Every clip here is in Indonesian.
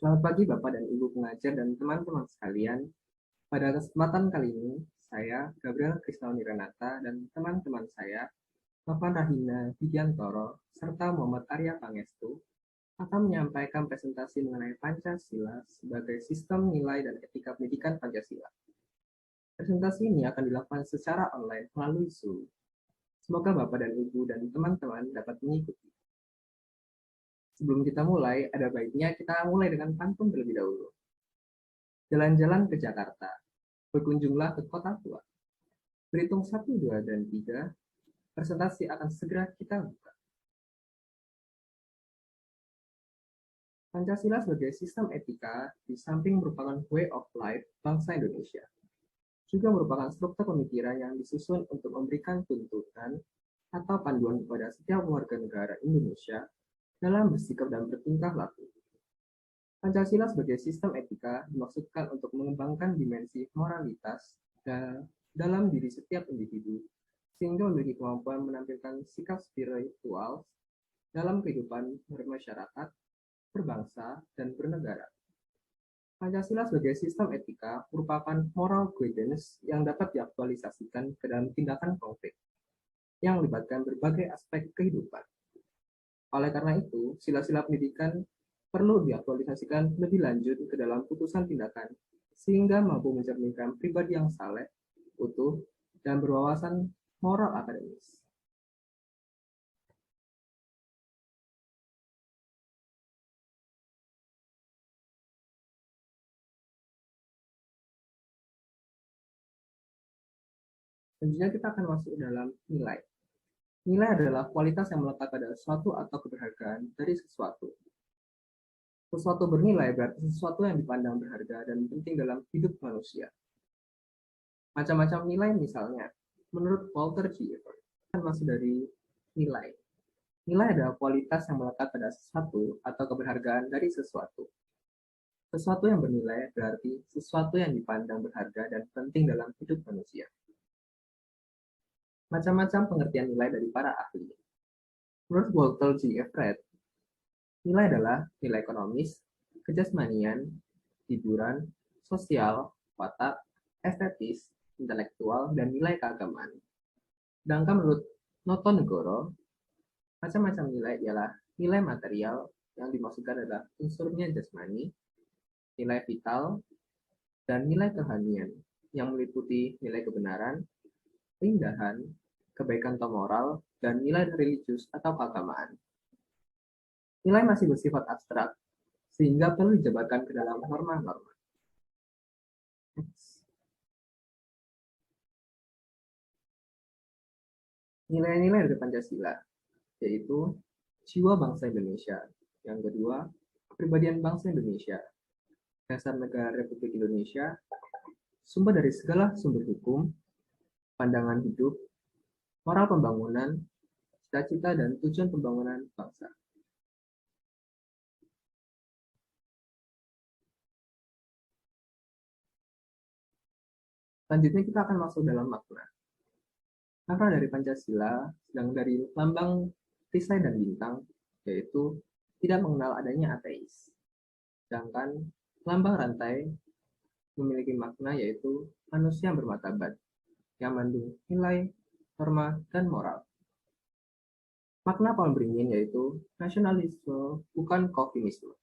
Selamat pagi Bapak dan Ibu pengajar dan teman-teman sekalian. Pada kesempatan kali ini, saya Gabriel Krisnauni Renata dan teman-teman saya, Bapak Rahina Widiantoro, serta Muhammad Arya Pangestu, akan menyampaikan presentasi mengenai Pancasila sebagai sistem nilai dan etika pendidikan Pancasila. Presentasi ini akan dilakukan secara online melalui Zoom. Semoga Bapak dan Ibu dan teman-teman dapat mengikuti. Sebelum kita mulai, ada baiknya kita mulai dengan pantun terlebih dahulu. Jalan-jalan ke Jakarta, berkunjunglah ke kota tua. Berhitung 1, 2, dan 3, presentasi akan segera kita buka. Pancasila sebagai sistem etika di samping merupakan way of life bangsa Indonesia, juga merupakan struktur pemikiran yang disusun untuk memberikan tuntutan atau panduan kepada setiap warga negara Indonesia dalam bersikap dan bertingkah laku. Pancasila sebagai sistem etika dimaksudkan untuk mengembangkan dimensi moralitas dalam diri setiap individu, sehingga memiliki kemampuan menampilkan sikap spiritual dalam kehidupan bermasyarakat, berbangsa, dan bernegara. Pancasila sebagai sistem etika merupakan moral guidance yang dapat diaktualisasikan ke dalam tindakan konkret yang melibatkan berbagai aspek kehidupan. Oleh karena itu, sila-sila pendidikan perlu diaktualisasikan lebih lanjut ke dalam putusan tindakan, sehingga mampu mencerminkan pribadi yang saleh, utuh, dan berwawasan moral akademis. Selanjutnya kita akan masuk dalam nilai. Nilai adalah kualitas yang melekat pada sesuatu atau keberhargaan dari sesuatu. Sesuatu bernilai berarti sesuatu yang dipandang berharga dan penting dalam hidup manusia. Macam-macam nilai misalnya, menurut Walter G. Everett, akan masuk dari nilai. Nilai adalah kualitas yang melekat pada sesuatu atau keberhargaan dari sesuatu. Sesuatu yang bernilai berarti sesuatu yang dipandang berharga dan penting dalam hidup manusia. Macam-macam pengertian nilai dari para ahli. Menurut Walter G. Everett, nilai adalah nilai ekonomis, kejasmanian, hiburan, sosial, watak, estetis, intelektual, dan nilai keagamaan. Sedangkan menurut Noto Negoro, macam-macam nilai ialah nilai material yang dimaksudkan adalah unsurnya jasmani, nilai vital, dan nilai kerohanian yang meliputi nilai kebenaran, keindahan, kebaikan atau moral, dan nilai religius atau keagamaan. Nilai masih bersifat abstrak, sehingga perlu dijabarkan ke dalam norma-norma. Nilai-nilai dari Pancasila, yaitu jiwa bangsa Indonesia. Yang kedua, kepribadian bangsa Indonesia, dasar negara Republik Indonesia, sumber dari segala sumber hukum, pandangan hidup, moral pembangunan, cita-cita dan tujuan pembangunan bangsa. Selanjutnya kita akan masuk dalam makna. Makna dari Pancasila, sedang dari lambang perisai dan bintang, yaitu tidak mengenal adanya ateis. Sedangkan lambang rantai memiliki makna yaitu manusia yang bermartabat, yang mengandung nilai, norma, dan moral. Makna pohon beringin yaitu nasionalisme, bukan komunisme.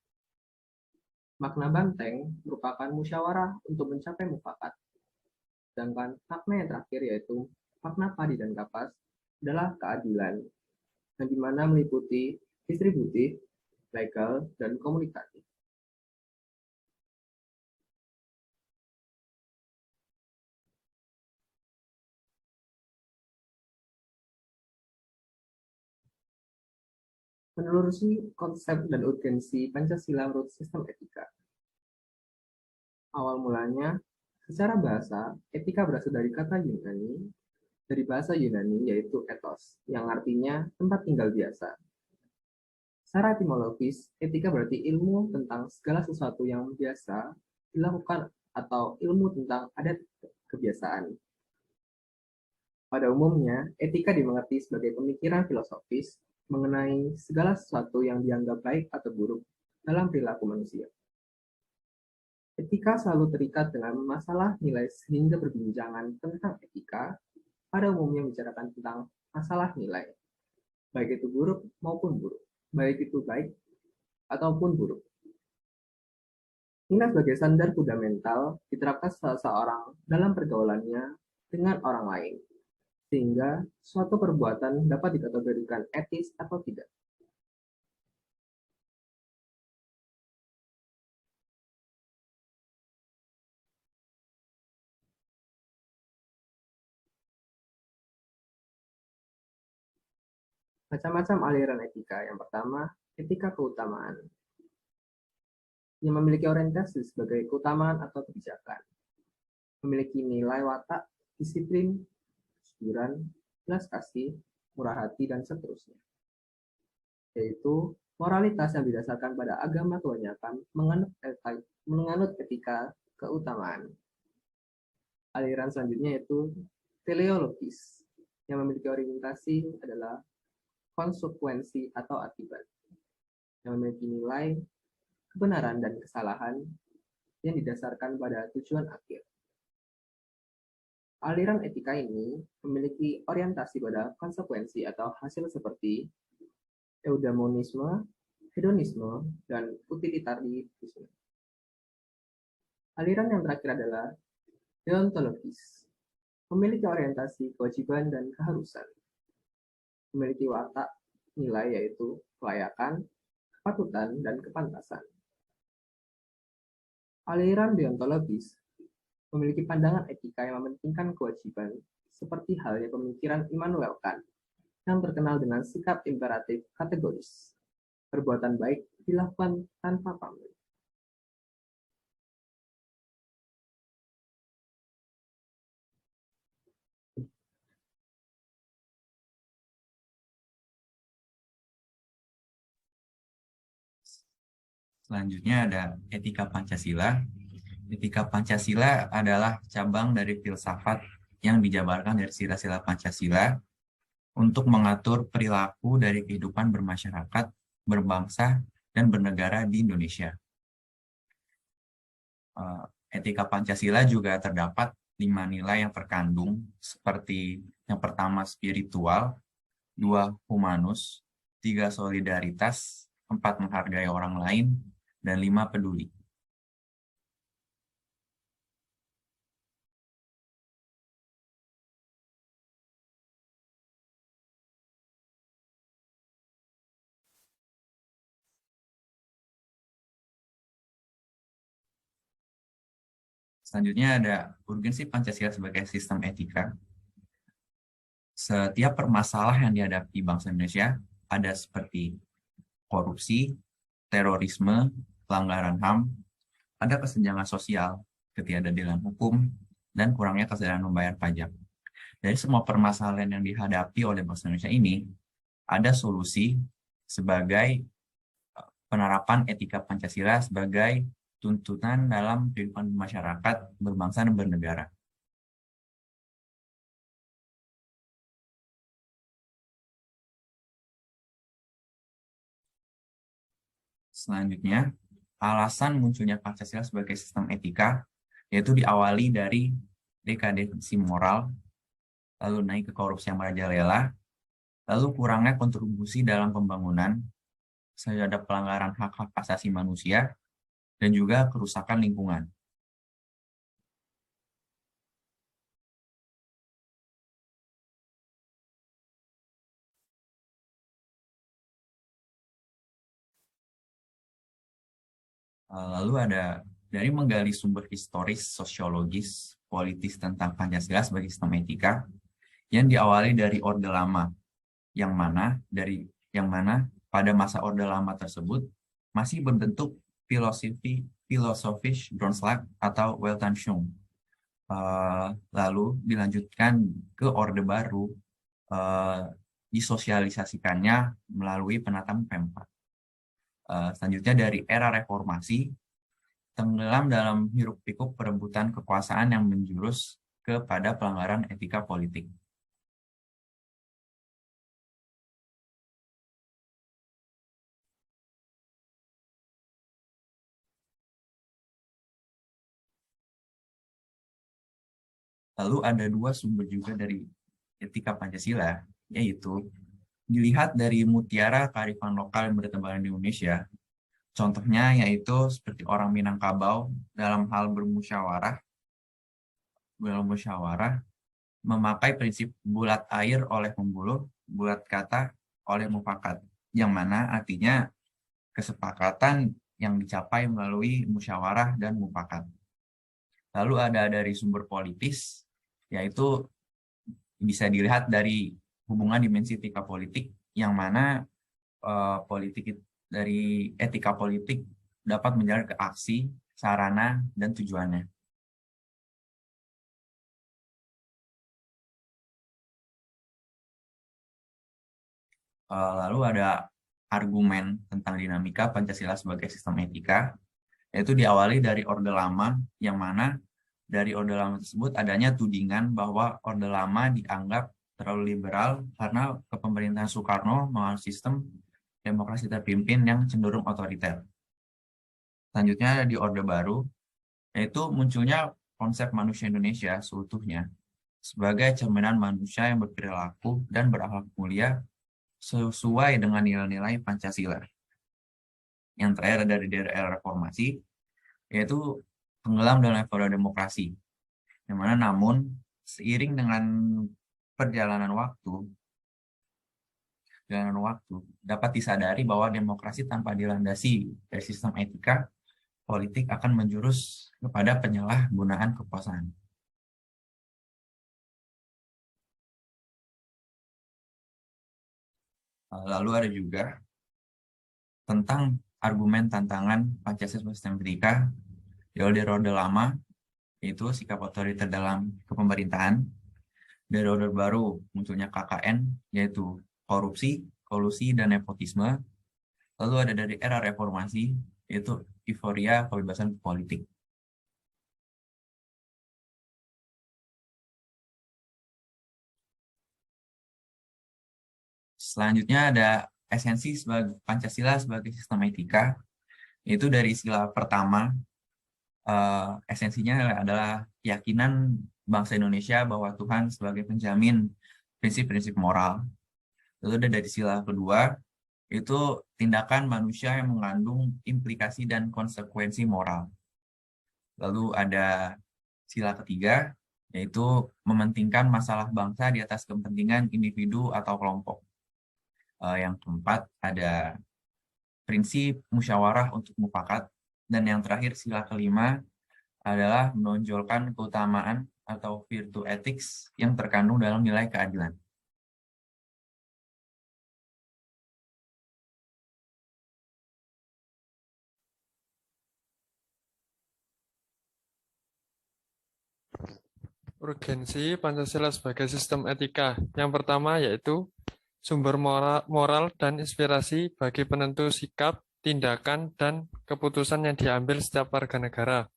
Makna banteng merupakan musyawarah untuk mencapai mufakat. Sedangkan makna yang terakhir yaitu makna padi dan kapas adalah keadilan, yang dimana meliputi distributif, legal, dan komunikatif. Menelusuri konsep dan urgensi Pancasila menurut sistem etika. Awal mulanya, secara bahasa, etika berasal dari kata Yunani, dari bahasa Yunani yaitu ethos, yang artinya tempat tinggal biasa. Secara etimologis, etika berarti ilmu tentang segala sesuatu yang biasa dilakukan atau ilmu tentang adat kebiasaan. Pada umumnya, etika dimengerti sebagai pemikiran filosofis mengenai segala sesuatu yang dianggap baik atau buruk dalam perilaku manusia. Etika selalu terikat dengan masalah nilai sehingga perbincangan tentang etika pada umumnya membicarakan tentang masalah nilai, baik itu buruk maupun buruk, baik itu baik ataupun buruk. Nilai sebagai standar fundamental diterapkan seseorang dalam pergaulannya dengan orang lain, sehingga suatu perbuatan dapat dikategorikan etis atau tidak. Macam-macam aliran etika. Yang pertama, etika keutamaan, yang memiliki orientasi sebagai keutamaan atau kebijakan, memiliki nilai watak, disiplin, kejujuran, belas kasih, murah hati, dan seterusnya. Yaitu moralitas yang didasarkan pada agama kebanyakan menganut etika keutamaan. Aliran selanjutnya yaitu teleologis, yang memiliki orientasi adalah konsekuensi atau akibat, yang memiliki nilai kebenaran dan kesalahan yang didasarkan pada tujuan akhir. Aliran etika ini memiliki orientasi pada konsekuensi atau hasil seperti eudaimonisme, hedonisme, dan utilitarisme. Aliran yang terakhir adalah deontologis, memiliki orientasi kewajiban dan keharusan, memiliki watak nilai yaitu kelayakan, kepatutan, dan kepantasan. Aliran deontologis memiliki pandangan etika yang mementingkan kewajiban, seperti halnya pemikiran Immanuel Kant, yang terkenal dengan sikap imperatif kategoris. Perbuatan baik dilakukan tanpa pamrih. Selanjutnya ada etika Pancasila. Etika Pancasila adalah cabang dari filsafat yang dijabarkan dari sila-sila Pancasila untuk mengatur perilaku dari kehidupan bermasyarakat, berbangsa, dan bernegara di Indonesia. Etika Pancasila juga terdapat 5 nilai yang terkandung, seperti yang pertama spiritual, 2 humanus, 3 solidaritas, 4 menghargai orang lain, dan 5 peduli. Selanjutnya ada urgensi Pancasila sebagai sistem etika. Setiap permasalahan yang dihadapi bangsa Indonesia ada seperti korupsi, terorisme, pelanggaran HAM, ada kesenjangan sosial, ketidakadilan hukum, dan kurangnya kesadaran membayar pajak. Dari semua permasalahan yang dihadapi oleh bangsa Indonesia ini, ada solusi sebagai penerapan etika Pancasila sebagai tuntutan dalam kehidupan masyarakat, berbangsa, dan bernegara. Selanjutnya, alasan munculnya Pancasila sebagai sistem etika yaitu diawali dari dekadensi moral, lalu naik ke korupsi yang merajalela, lalu kurangnya kontribusi dalam pembangunan, terhadap pelanggaran hak-hak asasi manusia, dan juga kerusakan lingkungan. Lalu ada dari menggali sumber historis, sosiologis, politis tentang Pancasila sebagai sistem etika yang diawali dari Orde Lama, yang mana pada masa Orde Lama tersebut masih berbentuk filosofis Grundslag atau Weltanschauung. Lalu dilanjutkan ke Orde Baru, disosialisasikannya melalui penataan Pempa. Selanjutnya dari era reformasi, tenggelam dalam hiruk-pikuk perebutan kekuasaan yang menjurus kepada pelanggaran etika politik. Lalu ada dua sumber juga dari etika Pancasila, yaitu dilihat dari mutiara kearifan lokal yang berkembang di Indonesia. Contohnya yaitu seperti orang Minangkabau dalam musyawarah memakai prinsip bulat air oleh pembuluh, bulat kata oleh mufakat, yang mana artinya kesepakatan yang dicapai melalui musyawarah dan mufakat. Lalu ada dari sumber politis, yaitu bisa dilihat dari hubungan dimensi etika politik, yang mana dari etika politik dapat menjalar ke aksi, sarana, dan tujuannya. Lalu ada argumen tentang dinamika Pancasila sebagai sistem etika, yaitu diawali dari Orde Lama, yang mana dari Orde Lama tersebut adanya tudingan bahwa Orde Lama dianggap terlalu liberal karena kepemerintahan Soekarno mengalami sistem demokrasi terpimpin yang cenderung otoriter. Selanjutnya di Orde Baru, yaitu munculnya konsep manusia Indonesia seutuhnya sebagai cerminan manusia yang berperilaku dan berakhlak mulia sesuai dengan nilai-nilai Pancasila. Yang terakhir dari era reformasi, yaitu tenggelam dalam eufori demokrasi. Yang mana namun seiring dengan perjalanan waktu dapat disadari bahwa demokrasi tanpa dilandasi dari sistem etika politik akan menjurus kepada penyalahgunaan kekuasaan. Lalu ada juga tentang argumen tantangan Pancasila sistem etika di Orde Lama, yaitu sikap otoriter dalam kepemerintahan. Dari Orde Baru munculnya KKN, yaitu korupsi, kolusi, dan nepotisme. Lalu ada dari era reformasi, yaitu euforia kebebasan politik. Selanjutnya ada esensi sebagai Pancasila sebagai sistem etika, yaitu dari sila pertama, esensinya adalah keyakinan bangsa Indonesia bahwa Tuhan sebagai penjamin prinsip-prinsip moral. Lalu ada dari sila kedua, itu tindakan manusia yang mengandung implikasi dan konsekuensi moral. Lalu ada sila ketiga, yaitu mementingkan masalah bangsa di atas kepentingan individu atau kelompok. Yang keempat ada prinsip musyawarah untuk mufakat, dan yang terakhir sila kelima adalah menonjolkan keutamaan atau virtue ethics yang terkandung dalam nilai keadilan. Urgensi Pancasila sebagai sistem etika. Yang pertama yaitu sumber moral dan inspirasi bagi penentu sikap, tindakan, dan keputusan yang diambil setiap warga negara.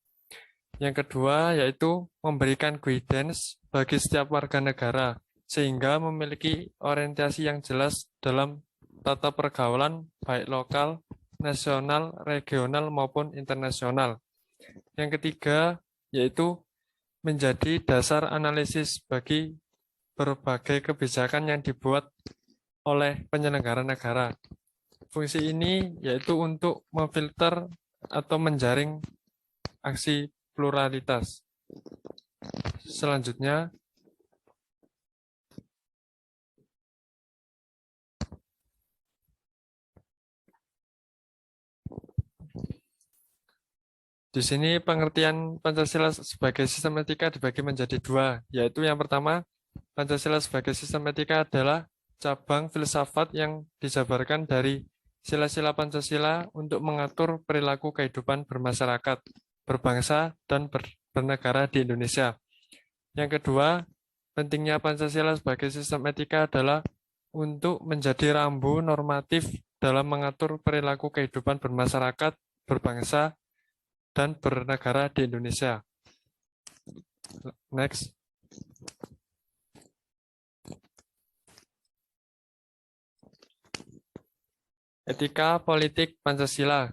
Yang kedua yaitu memberikan guidance bagi setiap warga negara, sehingga memiliki orientasi yang jelas dalam tata pergaulan baik lokal, nasional, regional, maupun internasional. Yang ketiga yaitu menjadi dasar analisis bagi berbagai kebijakan yang dibuat oleh penyelenggara negara. Fungsi ini yaitu untuk memfilter atau menjaring aksi pluralitas. Selanjutnya, di sini pengertian Pancasila sebagai sistem etika dibagi menjadi dua, yaitu yang pertama, Pancasila sebagai sistem etika adalah cabang filsafat yang dijabarkan dari sila-sila Pancasila untuk mengatur perilaku kehidupan bermasyarakat, berbangsa, dan bernegara di Indonesia. Yang kedua, pentingnya Pancasila sebagai sistem etika adalah untuk menjadi rambu normatif dalam mengatur perilaku kehidupan bermasyarakat, berbangsa, dan bernegara di Indonesia. Next. Etika politik Pancasila.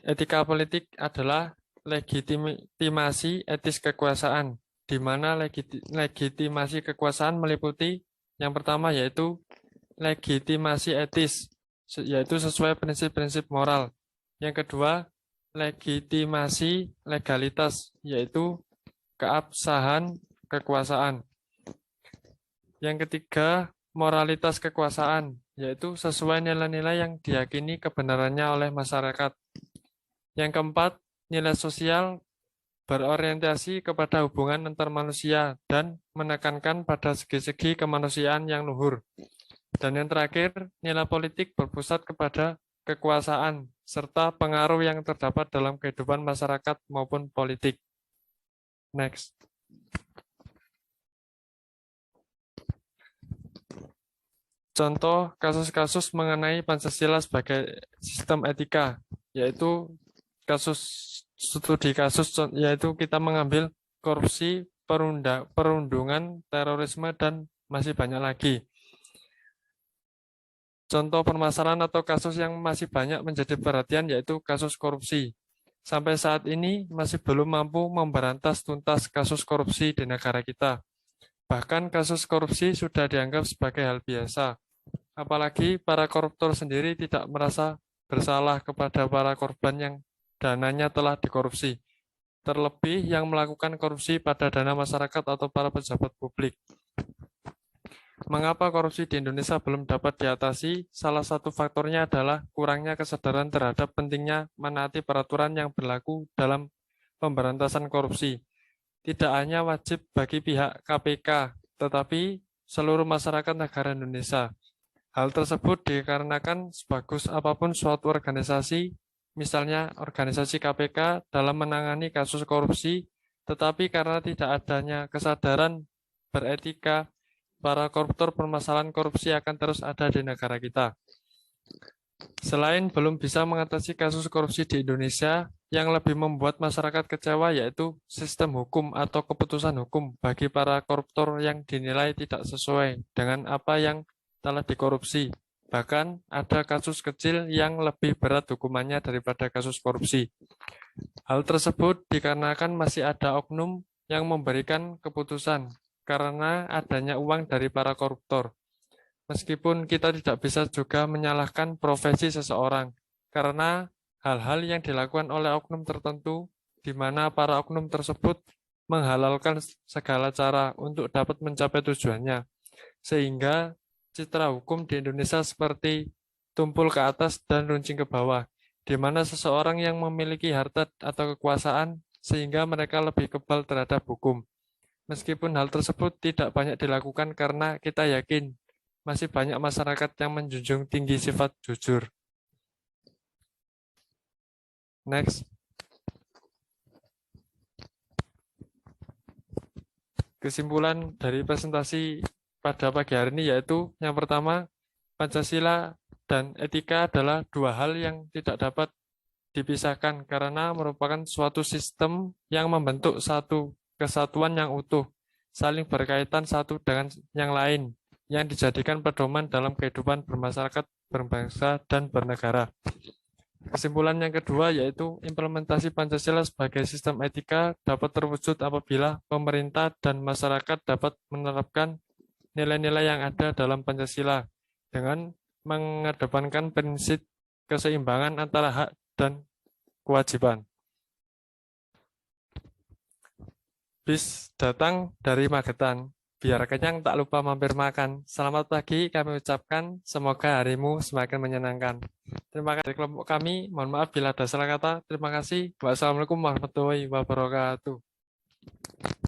Etika politik adalah legitimasi etis kekuasaan, di mana legitimasi kekuasaan meliputi yang pertama yaitu legitimasi etis, yaitu sesuai prinsip-prinsip moral. Yang kedua, legitimasi legalitas, yaitu keabsahan kekuasaan. Yang ketiga, moralitas kekuasaan, yaitu sesuai nilai-nilai yang diyakini kebenarannya oleh masyarakat. Yang keempat, nilai sosial berorientasi kepada hubungan antar manusia dan menekankan pada segi-segi kemanusiaan yang luhur. Dan yang terakhir, nilai politik berpusat kepada kekuasaan serta pengaruh yang terdapat dalam kehidupan masyarakat maupun politik. Next. Contoh kasus-kasus mengenai Pancasila sebagai sistem etika, yaitu studi kasus, yaitu kita mengambil korupsi, perundungan, terorisme, dan masih banyak lagi. Contoh permasalahan atau kasus yang masih banyak menjadi perhatian yaitu kasus korupsi. Sampai saat ini masih belum mampu memberantas tuntas kasus korupsi di negara kita. Bahkan kasus korupsi sudah dianggap sebagai hal biasa. Apalagi para koruptor sendiri tidak merasa bersalah kepada para korban yang dananya telah dikorupsi. Terlebih yang melakukan korupsi pada dana masyarakat atau para pejabat publik. Mengapa korupsi di Indonesia belum dapat diatasi? Salah satu faktornya adalah kurangnya kesadaran terhadap pentingnya menaati peraturan yang berlaku dalam pemberantasan korupsi. Tidak hanya wajib bagi pihak KPK, tetapi seluruh masyarakat negara Indonesia. Hal tersebut dikarenakan sebagus apapun suatu organisasi, misalnya organisasi KPK dalam menangani kasus korupsi, tetapi karena tidak adanya kesadaran beretika, para koruptor permasalahan korupsi akan terus ada di negara kita. Selain belum bisa mengatasi kasus korupsi di Indonesia, yang lebih membuat masyarakat kecewa yaitu sistem hukum atau keputusan hukum bagi para koruptor yang dinilai tidak sesuai dengan apa yang telah dikorupsi. Bahkan ada kasus kecil yang lebih berat hukumannya daripada kasus korupsi. Hal tersebut dikarenakan masih ada oknum yang memberikan keputusan karena adanya uang dari para koruptor. Meskipun kita tidak bisa juga menyalahkan profesi seseorang, karena hal-hal yang dilakukan oleh oknum tertentu, di mana para oknum tersebut menghalalkan segala cara untuk dapat mencapai tujuannya, sehingga citra hukum di Indonesia seperti tumpul ke atas dan runcing ke bawah, di mana seseorang yang memiliki harta atau kekuasaan sehingga mereka lebih kebal terhadap hukum. Meskipun hal tersebut tidak banyak dilakukan karena kita yakin masih banyak masyarakat yang menjunjung tinggi sifat jujur. Next. Kesimpulan dari presentasi pada pagi hari ini yaitu yang pertama, Pancasila dan etika adalah dua hal yang tidak dapat dipisahkan karena merupakan suatu sistem yang membentuk satu kesatuan yang utuh, saling berkaitan satu dengan yang lain, yang dijadikan pedoman dalam kehidupan bermasyarakat, berbangsa, dan bernegara. Kesimpulan yang kedua yaitu implementasi Pancasila sebagai sistem etika dapat terwujud apabila pemerintah dan masyarakat dapat menerapkan nilai-nilai yang ada dalam Pancasila dengan mengedepankan prinsip keseimbangan antara hak dan kewajiban. Bis datang dari Magetan. Biar kenyang tak lupa mampir makan. Selamat pagi kami ucapkan, semoga harimu semakin menyenangkan. Terima kasih dari kelompok kami, mohon maaf bila ada salah kata. Terima kasih. Wassalamualaikum warahmatullahi wabarakatuh.